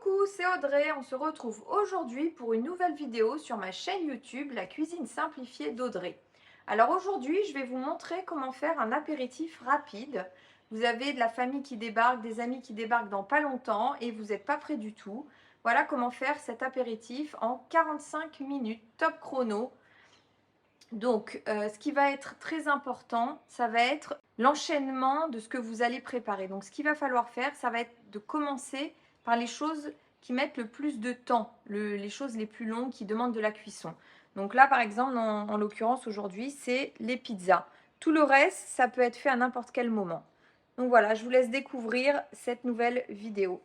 Coucou, c'est Audrey, on se retrouve aujourd'hui pour une nouvelle vidéo sur ma chaîne YouTube, La cuisine simplifiée d'Audrey. Alors aujourd'hui, je vais vous montrer comment faire un apéritif rapide. Vous avez de la famille qui débarque, des amis qui débarquent dans pas longtemps et vous n'êtes pas prêt du tout. Voilà comment faire cet apéritif en 45 minutes, top chrono. Donc, ce qui va être très important, ça va être l'enchaînement de ce que vous allez préparer. Donc, ce qu'il va falloir faire, ça va être de commencer par les choses qui mettent le plus de temps, les choses les plus longues qui demandent de la cuisson. Donc là, par exemple, en l'occurrence aujourd'hui, c'est les pizzas. Tout le reste, ça peut être fait à n'importe quel moment. Donc voilà, je vous laisse découvrir cette nouvelle vidéo.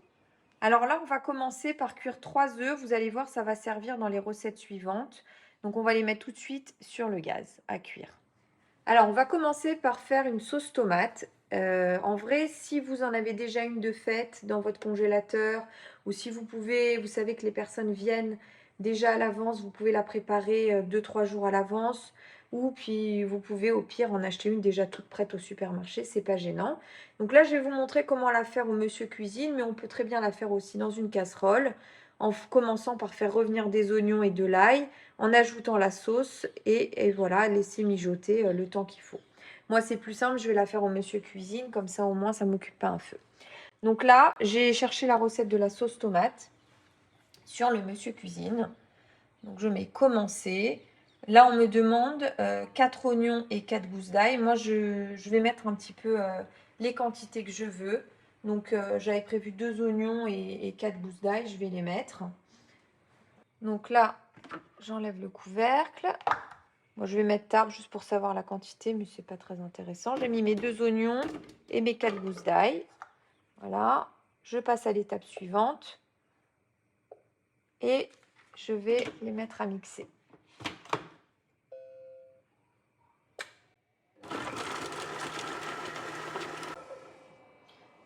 Alors là, on va commencer par cuire 3 œufs. Vous allez voir, ça va servir dans les recettes suivantes. Donc on va les mettre tout de suite sur le gaz à cuire. Alors on va commencer par faire une sauce tomate. En vrai, si vous en avez déjà une de faite dans votre congélateur, ou si vous pouvez, vous savez que les personnes viennent déjà à l'avance, vous pouvez la préparer 2-3 jours à l'avance, ou puis vous pouvez au pire en acheter une déjà toute prête au supermarché, c'est pas gênant. Donc là, je vais vous montrer comment la faire au Monsieur Cuisine, mais on peut très bien la faire aussi dans une casserole, en commençant par faire revenir des oignons et de l'ail, en ajoutant la sauce et voilà, laisser mijoter le temps qu'il faut. Moi, c'est plus simple, je vais la faire au Monsieur Cuisine, comme ça au moins ça ne m'occupe pas un feu. Donc là, j'ai cherché la recette de la sauce tomate sur le Monsieur Cuisine. Donc je mets commencer. Là, on me demande 4 oignons et 4 gousses d'ail. Moi, je vais mettre un petit peu les quantités que je veux. Donc j'avais prévu 2 oignons et 4 gousses d'ail, je vais les mettre. Donc là, j'enlève le couvercle. Moi, je vais mettre table juste pour savoir la quantité, mais c'est pas très intéressant. J'ai mis mes 2 oignons et mes 4 gousses d'ail. Voilà. Je passe à l'étape suivante. Et je vais les mettre à mixer.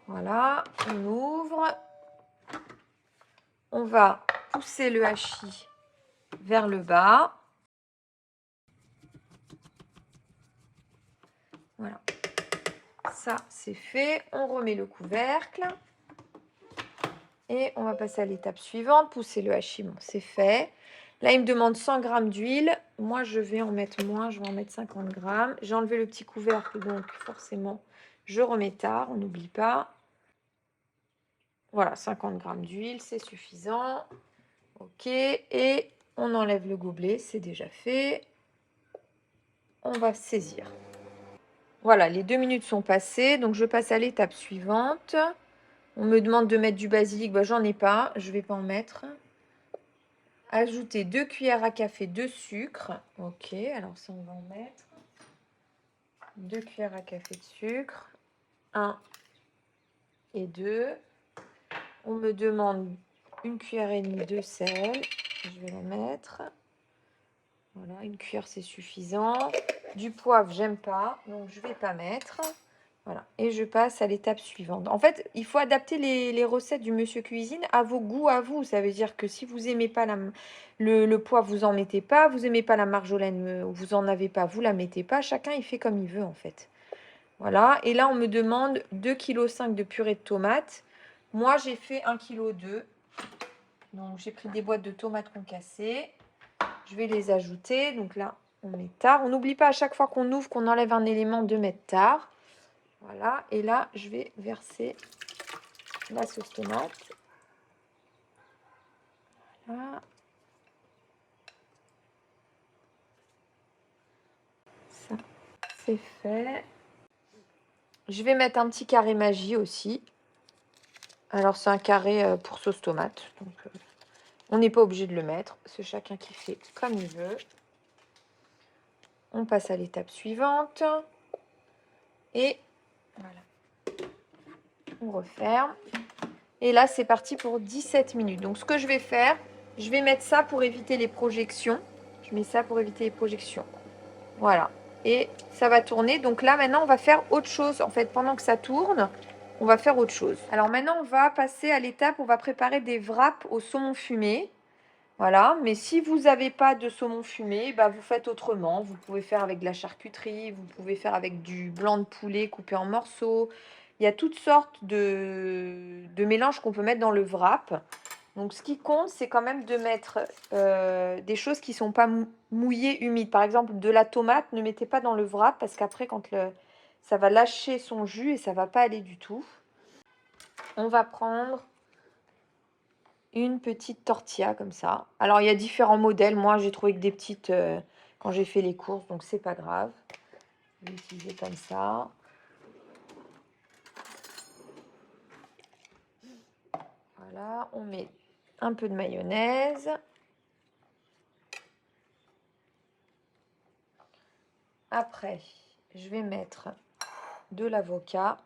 Voilà, on ouvre. On va pousser le hachis vers le bas. Voilà. Ça, c'est fait. On remet le couvercle. Et on va passer à l'étape suivante. Pousser le hachis, bon, c'est fait. Là, il me demande 100 g d'huile. Moi, je vais en mettre moins. Je vais en mettre 50 g. J'ai enlevé le petit couvercle, donc forcément, je remets tard. On n'oublie pas. Voilà, 50 g d'huile, c'est suffisant. Ok. Et on enlève le gobelet. C'est déjà fait. On va saisir. Voilà, les 2 minutes sont passées. Donc, je passe à l'étape suivante. On me demande de mettre du basilic. Bah, j'en ai pas. Je ne vais pas en mettre. Ajouter 2 cuillères à café de sucre. Ok, alors ça, on va en mettre. 2 cuillères à café de sucre. 1 et 2. On me demande 1 cuillère et demie de sel. Je vais la mettre. Voilà, 1 cuillère, c'est suffisant. Du poivre, j'aime pas, donc je vais pas mettre. Voilà, et je passe à l'étape suivante. En fait, il faut adapter les recettes du Monsieur Cuisine à vos goûts, à vous. Ça veut dire que si vous n'aimez pas le poivre, vous n'en mettez pas. Vous n'aimez pas la marjolaine, vous n'en avez pas, vous la mettez pas. Chacun, il fait comme il veut, en fait. Voilà, et là, on me demande 2,5 kg de purée de tomates. Moi, j'ai fait 1,2 kg. Donc, j'ai pris des boîtes de tomates concassées. Je vais les ajouter. Donc là, on met tard. On n'oublie pas à chaque fois qu'on ouvre, qu'on enlève un élément de mettre tard. Voilà, et là, je vais verser la sauce tomate. Voilà. Ça, c'est fait. Je vais mettre un petit carré magie aussi. Alors, c'est un carré pour sauce tomate. Donc, on n'est pas obligé de le mettre. C'est chacun qui fait comme il veut. On passe à l'étape suivante. Et voilà. On referme. Et là, c'est parti pour 17 minutes. Donc, ce que je vais faire, je vais mettre ça pour éviter les projections. Je mets ça pour éviter les projections. Voilà. Et ça va tourner. Donc là, maintenant, on va faire autre chose. En fait, pendant que ça tourne, on va faire autre chose. Alors maintenant, on va passer à l'étape où on va préparer des wraps au saumon fumé. Voilà. Mais si vous n'avez pas de saumon fumé, bah, vous faites autrement. Vous pouvez faire avec de la charcuterie. Vous pouvez faire avec du blanc de poulet coupé en morceaux. Il y a toutes sortes de mélanges qu'on peut mettre dans le wrap. Donc ce qui compte, c'est quand même de mettre des choses qui ne sont pas mouillées, humides. Par exemple, de la tomate, ne mettez pas dans le wrap parce qu'après, ça va lâcher son jus et ça ne va pas aller du tout. On va prendre une petite tortilla comme ça. Alors, il y a différents modèles. Moi, j'ai trouvé que des petites quand j'ai fait les courses, donc c'est pas grave. Je vais l'utiliser comme ça. Voilà, on met un peu de mayonnaise. Après, je vais mettre de l'avocat.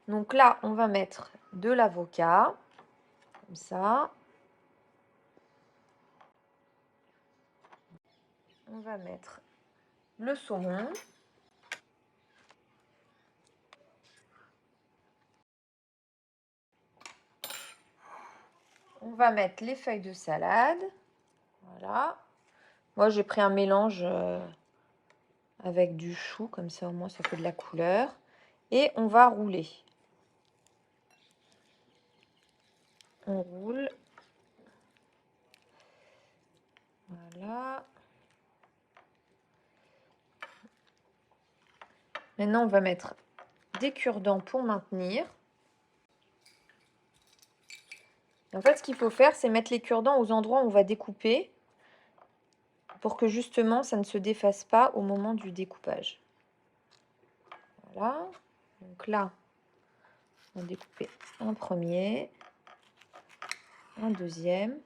Donc là, on va mettre de l'avocat, comme ça. On va mettre le saumon. On va mettre les feuilles de salade. Voilà. Moi, j'ai pris un mélange avec du chou, comme ça au moins ça fait de la couleur. Et on va rouler. On roule. Voilà. Maintenant, on va mettre des cure-dents pour maintenir. En fait, ce qu'il faut faire, c'est mettre les cure-dents aux endroits où on va découper pour que justement, ça ne se défasse pas au moment du découpage. Voilà. Donc là, on va découper un premier, un deuxième,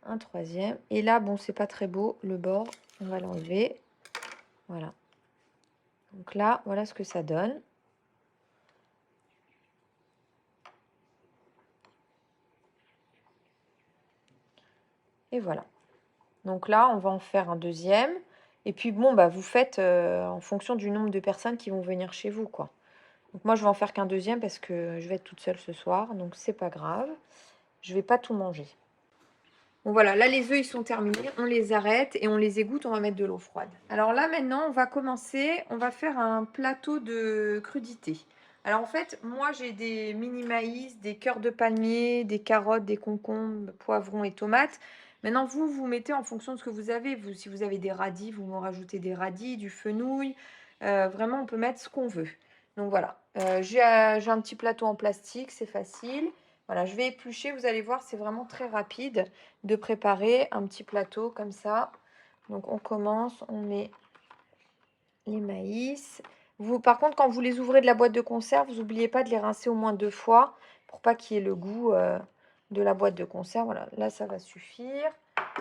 un troisième. Et là, bon, c'est pas très beau, le bord, on va l'enlever. Voilà. Donc là, voilà ce que ça donne. Et voilà. Donc là, on va en faire un deuxième. Et puis bon, bah, vous faites en fonction du nombre de personnes qui vont venir chez vous, quoi. Donc moi, je vais en faire qu'un deuxième parce que je vais être toute seule ce soir. Donc c'est pas grave. Je vais pas tout manger. Bon voilà, là les œufs ils sont terminés, on les arrête et on les égoutte, on va mettre de l'eau froide. Alors là maintenant on va commencer, on va faire un plateau de crudité. Alors en fait moi j'ai des mini maïs, des cœurs de palmier, des carottes, des concombres, poivrons et tomates. Maintenant vous mettez en fonction de ce que vous avez. Vous, si vous avez des radis, vous me rajoutez des radis, du fenouil. Vraiment on peut mettre ce qu'on veut. Donc voilà, j'ai un petit plateau en plastique, c'est facile. Voilà, je vais éplucher, vous allez voir, c'est vraiment très rapide de préparer un petit plateau comme ça. Donc on commence, on met les maïs. Vous, par contre, quand vous les ouvrez de la boîte de conserve, vous n'oubliez pas de les rincer au moins 2 fois pour pas qu'il y ait le goût de la boîte de conserve. Voilà, là ça va suffire.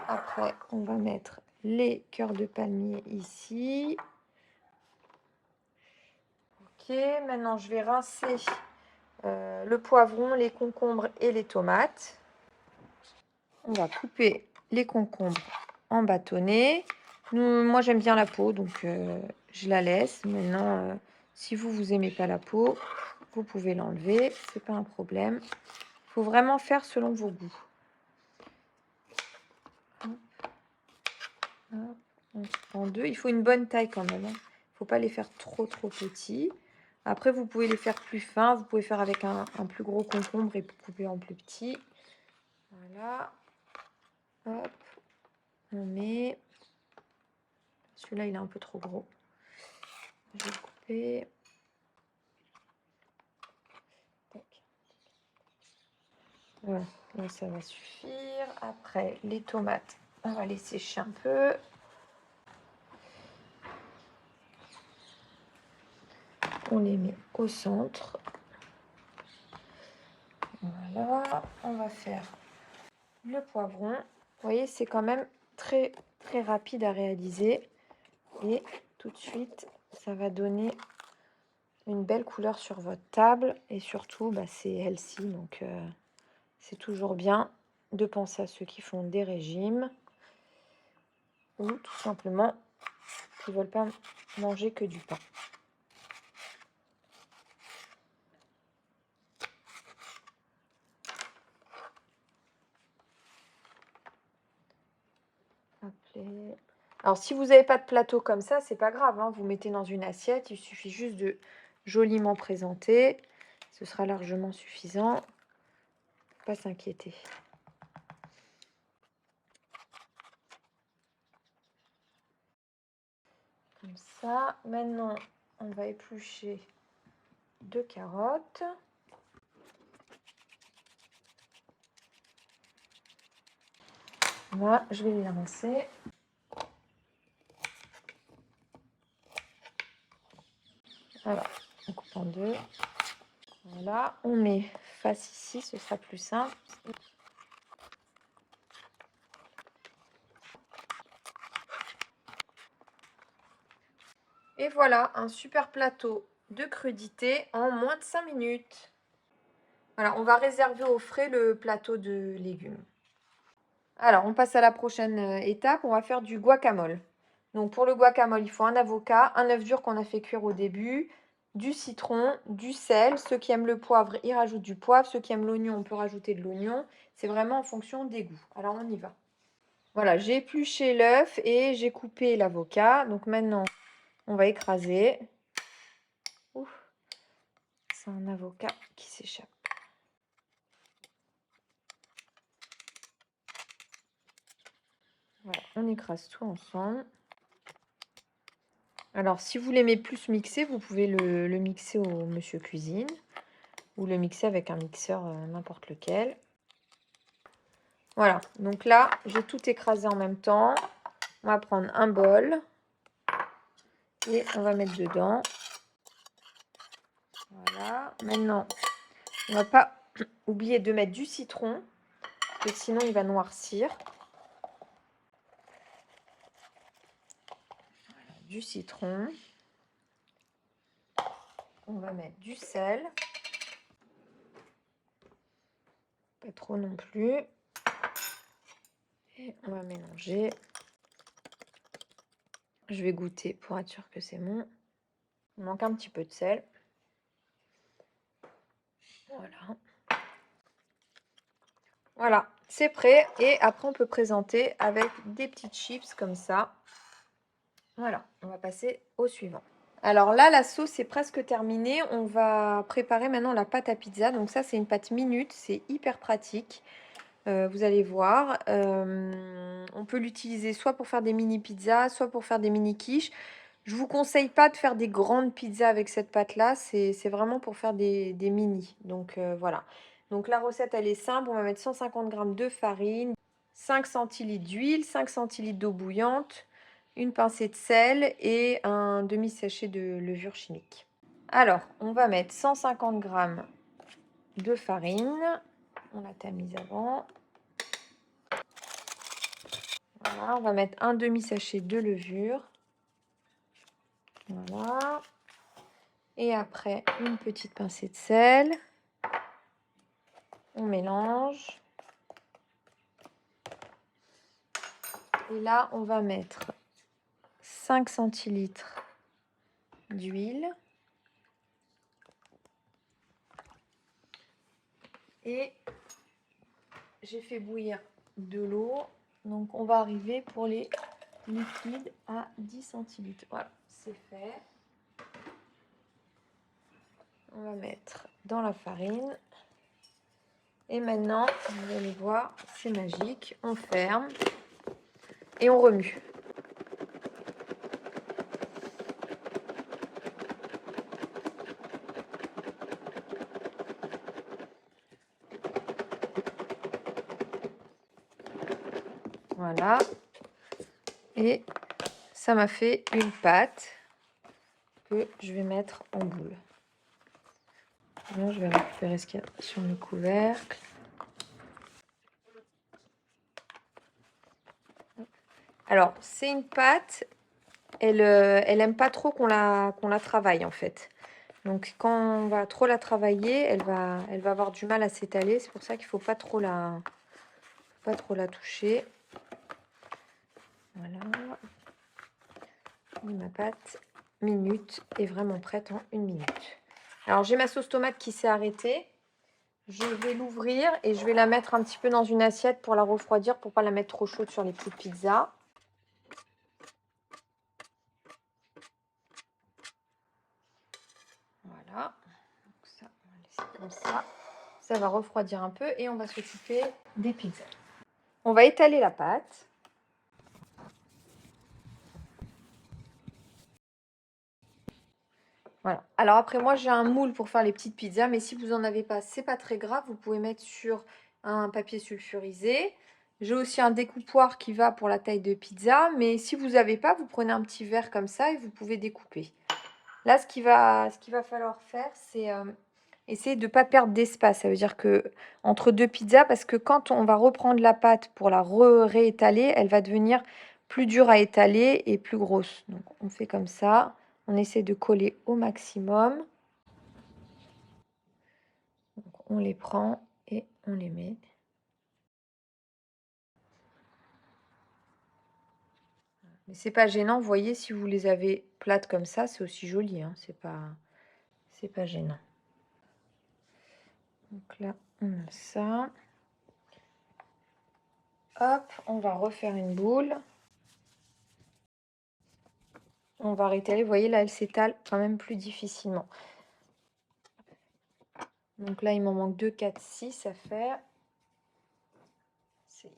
Après, on va mettre les cœurs de palmier ici. Ok, maintenant je vais rincer le poivron, les concombres et les tomates. On va couper les concombres en bâtonnets. Moi, j'aime bien la peau, donc je la laisse. Maintenant, si vous aimez pas la peau, vous pouvez l'enlever. C'est pas un problème. Il faut vraiment faire selon vos goûts. Hop, hop, on prend deux. Il faut une bonne taille quand même. Il ne faut pas les faire trop petits. Après, vous pouvez les faire plus fins. Vous pouvez faire avec un plus gros concombre et couper en plus petit. Voilà. Hop. On met... Celui-là, il est un peu trop gros. Je vais couper. Tac. Voilà, là ça va suffire. Après, les tomates, on va les sécher un peu. On les met au centre. Voilà, on va faire le poivron. Vous voyez, c'est quand même très rapide à réaliser. Et tout de suite, ça va donner une belle couleur sur votre table. Et surtout, bah, c'est healthy, donc c'est toujours bien de penser à ceux qui font des régimes ou tout simplement qui ne veulent pas manger que du pain. Alors, si vous n'avez pas de plateau comme ça, c'est pas grave, hein, vous mettez dans une assiette, il suffit juste de joliment présenter. Ce sera largement suffisant. Pas s'inquiéter. Comme ça. Maintenant, on va éplucher 2 carottes. Là, je vais les rincer. Voilà, on coupe en 2. Voilà, on met face ici, ce sera plus simple. Et voilà, un super plateau de crudité en moins de 5 minutes. Voilà, on va réserver au frais le plateau de légumes. Alors, on passe à la prochaine étape. On va faire du guacamole. Donc, pour le guacamole, il faut un avocat, un œuf dur qu'on a fait cuire au début, du citron, du sel. Ceux qui aiment le poivre, ils rajoutent du poivre. Ceux qui aiment l'oignon, on peut rajouter de l'oignon. C'est vraiment en fonction des goûts. Alors, on y va. Voilà, j'ai épluché l'œuf et j'ai coupé l'avocat. Donc, maintenant, on va écraser. Ouf, c'est un avocat qui s'échappe. Voilà, on écrase tout ensemble. Alors, si vous l'aimez plus mixé, vous pouvez le mixer au Monsieur Cuisine ou le mixer avec un mixeur n'importe lequel. Voilà, donc là, j'ai tout écrasé en même temps. On va prendre un bol et on va mettre dedans. Voilà, maintenant, on ne va pas oublier de mettre du citron, parce que sinon il va noircir. Voilà, du citron. On va mettre du sel. Pas trop non plus. Et on va mélanger. Je vais goûter pour être sûr que c'est bon. Il manque un petit peu de sel. Voilà. Voilà, c'est prêt. Et après, on peut présenter avec des petites chips comme ça. Voilà, on va passer au suivant. Alors là, la sauce est presque terminée. On va préparer maintenant la pâte à pizza. Donc ça, c'est une pâte minute. C'est hyper pratique. Vous allez voir. On peut l'utiliser soit pour faire des mini pizzas, soit pour faire des mini quiches. Je vous conseille pas de faire des grandes pizzas avec cette pâte-là. C'est vraiment pour faire des mini. Donc voilà. Donc la recette, elle est simple. On va mettre 150 g de farine, 5 centilitres d'huile, 5 centilitres d'eau bouillante, une pincée de sel et un demi-sachet de levure chimique. Alors, on va mettre 150 g de farine. On l'a tamise avant. Voilà, on va mettre un demi-sachet de levure. Voilà. Et après, une petite pincée de sel. On mélange. Et là, on va mettre 5 centilitres d'huile. Et j'ai fait bouillir de l'eau. Donc, on va arriver pour les liquides à 10 centilitres. Voilà, c'est fait. On va mettre dans la farine. Et maintenant, vous allez voir, c'est magique. On ferme et on remue. Voilà. Et ça m'a fait une pâte que je vais mettre en boule. Là, je vais récupérer ce qu'il y a sur le couvercle. Alors, c'est une pâte, elle aime pas trop qu'on la travaille en fait. Donc, quand on va trop la travailler, elle va avoir du mal à s'étaler. C'est pour ça qu'il faut pas trop la toucher. Voilà. Et ma pâte minute est vraiment prête en 1 minute. Alors, j'ai ma sauce tomate qui s'est arrêtée. Je vais l'ouvrir et je vais la mettre un petit peu dans une assiette pour la refroidir, pour pas la mettre trop chaude sur les petites pizzas. Voilà. Donc ça, on va laisser Comme ça va refroidir un peu et on va s'occuper des pizzas. On va étaler la pâte. Voilà. Alors après, moi, j'ai un moule pour faire les petites pizzas, mais si vous n'en avez pas, c'est pas très grave. Vous pouvez mettre sur un papier sulfurisé. J'ai aussi un découpoir qui va pour la taille de pizza, mais si vous n'avez pas, vous prenez un petit verre comme ça et vous pouvez découper. Là, ce qu'il va falloir faire, c'est essayer de ne pas perdre d'espace. Ça veut dire que entre deux pizzas, parce que quand on va reprendre la pâte pour la réétaler, elle va devenir plus dure à étaler et plus grosse. Donc on fait comme ça. On essaie de coller au maximum. Donc, on les prend et on les met. Mais c'est pas gênant, vous voyez, si vous les avez plates comme ça, c'est aussi joli, hein, c'est pas gênant. Donc là, on a ça. Hop, on va refaire une boule. On va réétaler, vous voyez, là, elle s'étale quand même plus difficilement. Donc là, il m'en manque 2, 4, 6 à faire. On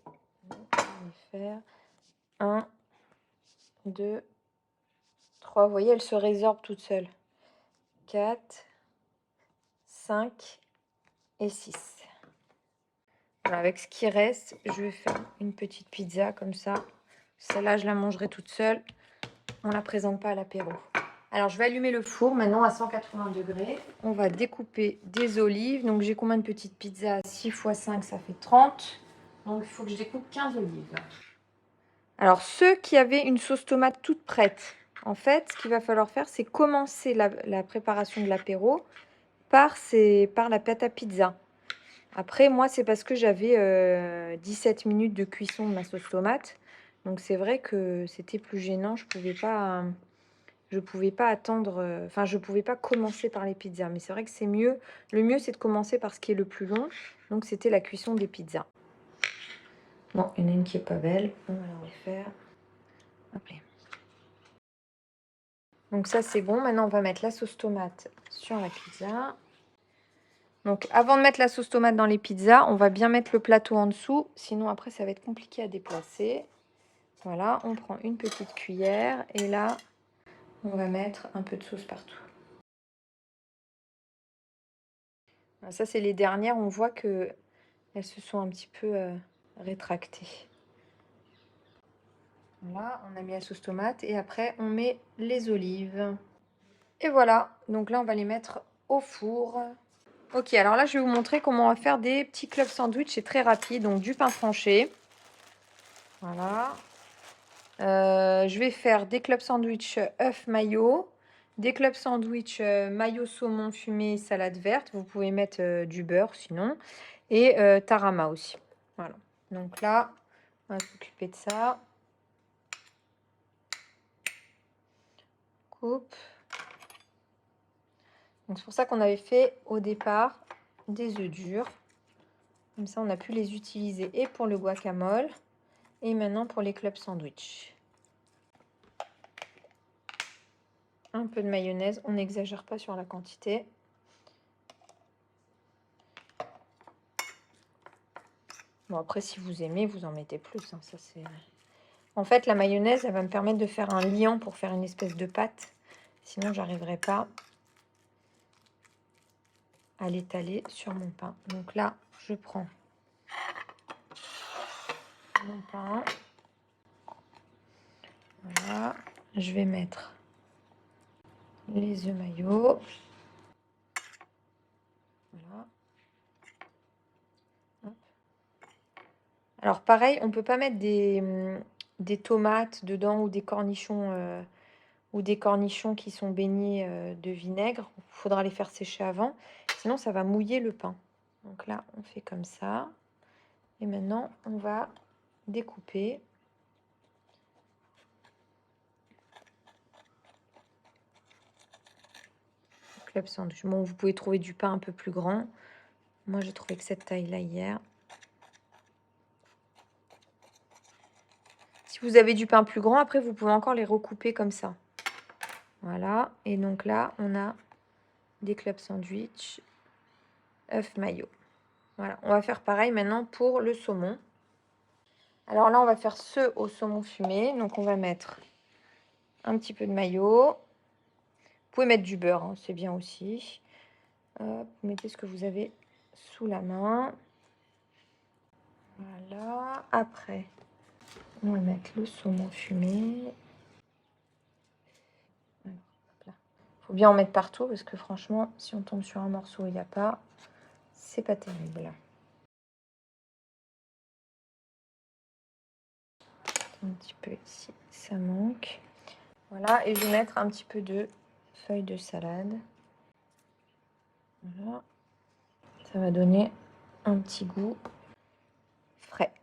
va faire 1, 2, 3. Vous voyez, elle se résorbe toute seule. 4, 5 et 6. Voilà, avec ce qui reste, je vais faire une petite pizza comme ça. Celle-là, je la mangerai toute seule. On ne la présente pas à l'apéro. Alors, je vais allumer le four maintenant à 180 degrés. On va découper des olives. Donc, j'ai combien de petites pizzas? 6 x 5, ça fait 30. Donc, il faut que je découpe 15 olives. Alors, ceux qui avaient une sauce tomate toute prête, en fait, ce qu'il va falloir faire, c'est commencer la préparation de l'apéro par la pâte à pizza. Après, moi, c'est parce que j'avais 17 minutes de cuisson de ma sauce tomate. Donc, c'est vrai que c'était plus gênant. Je pouvais pas attendre, enfin, je pouvais pas commencer par les pizzas. Mais c'est vrai que c'est mieux. Le mieux, c'est de commencer par ce qui est le plus long. Donc, c'était la cuisson des pizzas. Bon, il y en a une qui est pas belle. On va la refaire. Hop là. Donc, ça, c'est bon. Maintenant, on va mettre la sauce tomate sur la pizza. Donc, avant de mettre la sauce tomate dans les pizzas, on va bien mettre le plateau en dessous. Sinon, après, ça va être compliqué à déplacer. Voilà, on prend une petite cuillère. Et là, on va mettre un peu de sauce partout. Alors, ça, c'est les dernières. On voit qu'elles se sont un petit peu rétractées. Voilà, on a mis la sauce tomate. Et après, on met les olives. Et voilà, donc là, on va les mettre au four. Ok, alors là, je vais vous montrer comment on va faire des petits clubs sandwich. C'est très rapide, donc du pain tranché. Voilà. Je vais faire des clubs sandwich œuf mayo, des clubs sandwich mayo saumon fumé, salade verte. Vous pouvez mettre du beurre sinon. Et tarama aussi. Voilà. Donc là, on va s'occuper de ça. Coupe. Donc c'est pour ça qu'on avait fait au départ des œufs durs. Comme ça, on a pu les utiliser et pour le guacamole et maintenant pour les clubs sandwich. Un peu de mayonnaise, on n'exagère pas sur la quantité. Bon, après, si vous aimez, vous en mettez plus. Hein, ça, c'est... En fait, la mayonnaise, elle va me permettre de faire un liant pour faire une espèce de pâte. Sinon, j'arriverai pas à l'étaler sur mon pain. Donc là, je prends mon pain. Voilà. Je vais mettre les œufs maillots. Voilà. Hop. Alors pareil, on peut pas mettre des tomates dedans ou des cornichons qui sont baignés de vinaigre. Il faudra les faire sécher avant, sinon ça va mouiller le pain. Donc là, on fait comme ça. Et maintenant, on va découper. Club sandwich. Bon, vous pouvez trouver du pain un peu plus grand. Moi, j'ai trouvé que cette taille-là hier. Si vous avez du pain plus grand, après, vous pouvez encore les recouper comme ça. Voilà. Et donc là, on a des club sandwich. œuf mayo. Voilà, on va faire pareil maintenant pour le saumon. Alors là, on va faire ceux au saumon fumé. Donc on va mettre un petit peu de mayo. Vous pouvez mettre du beurre, hein, c'est bien aussi. Vous mettez ce que vous avez sous la main. Voilà. Après, on va mettre le saumon fumé. Il faut bien en mettre partout parce que franchement, si on tombe sur un morceau où il n'y a pas, c'est pas terrible. Un petit peu ici, ça manque. Voilà, et je vais mettre un petit peu de feuilles de salade. Voilà. Ça va donner un petit goût frais.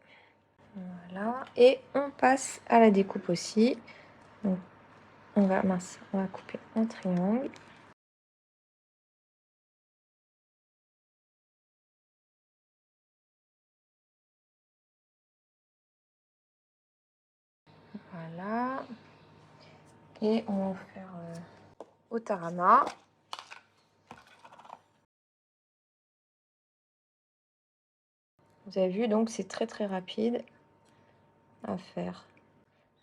Voilà, et on passe à la découpe aussi. Donc, on va couper en triangle. Voilà. Et on va faire au tarama. Vous avez vu, donc c'est très très rapide à faire.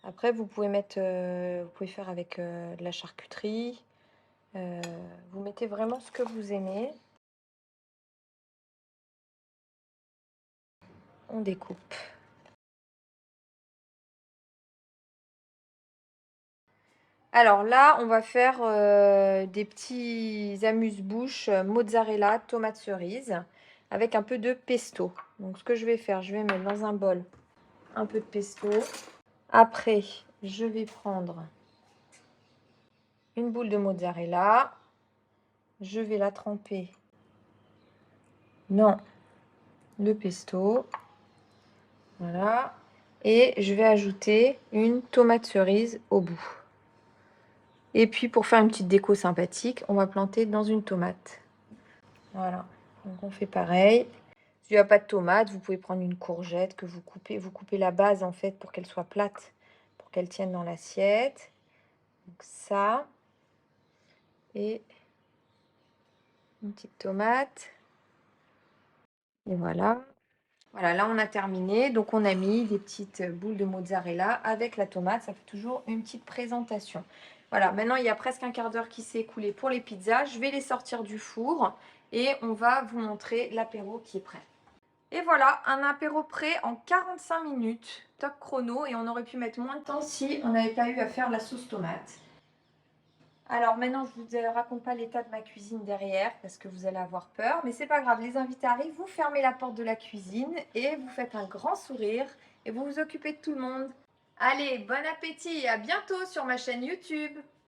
Après, vous pouvez mettre, vous pouvez faire avec de la charcuterie. Vous mettez vraiment ce que vous aimez. On découpe. Alors là, on va faire des petits amuse-bouches mozzarella, tomate cerise, avec un peu de pesto. Donc ce que je vais faire, je vais mettre dans un bol un peu de pesto. Après, je vais prendre une boule de mozzarella. Je vais la tremper dans le pesto. Voilà. Et je vais ajouter une tomate cerise au bout. Et puis pour faire une petite déco sympathique, on va planter dans une tomate. Voilà. Donc on fait pareil. S'il n'y a pas de tomate, vous pouvez prendre une courgette que vous coupez. Vous coupez la base en fait pour qu'elle soit plate, pour qu'elle tienne dans l'assiette. Donc ça. Et une petite tomate. Et voilà. Voilà, là on a terminé. Donc on a mis des petites boules de mozzarella avec la tomate. Ça fait toujours une petite présentation. Voilà, maintenant il y a presque un quart d'heure qui s'est écoulé pour les pizzas. Je vais les sortir du four et on va vous montrer l'apéro qui est prêt. Et voilà, un apéro prêt en 45 minutes. Top chrono, et on aurait pu mettre moins de temps si on n'avait pas eu à faire la sauce tomate. Alors maintenant, je vous raconte pas l'état de ma cuisine derrière parce que vous allez avoir peur. Mais c'est pas grave, les invités arrivent, vous fermez la porte de la cuisine et vous faites un grand sourire et vous vous occupez de tout le monde. Allez, bon appétit et à bientôt sur ma chaîne YouTube.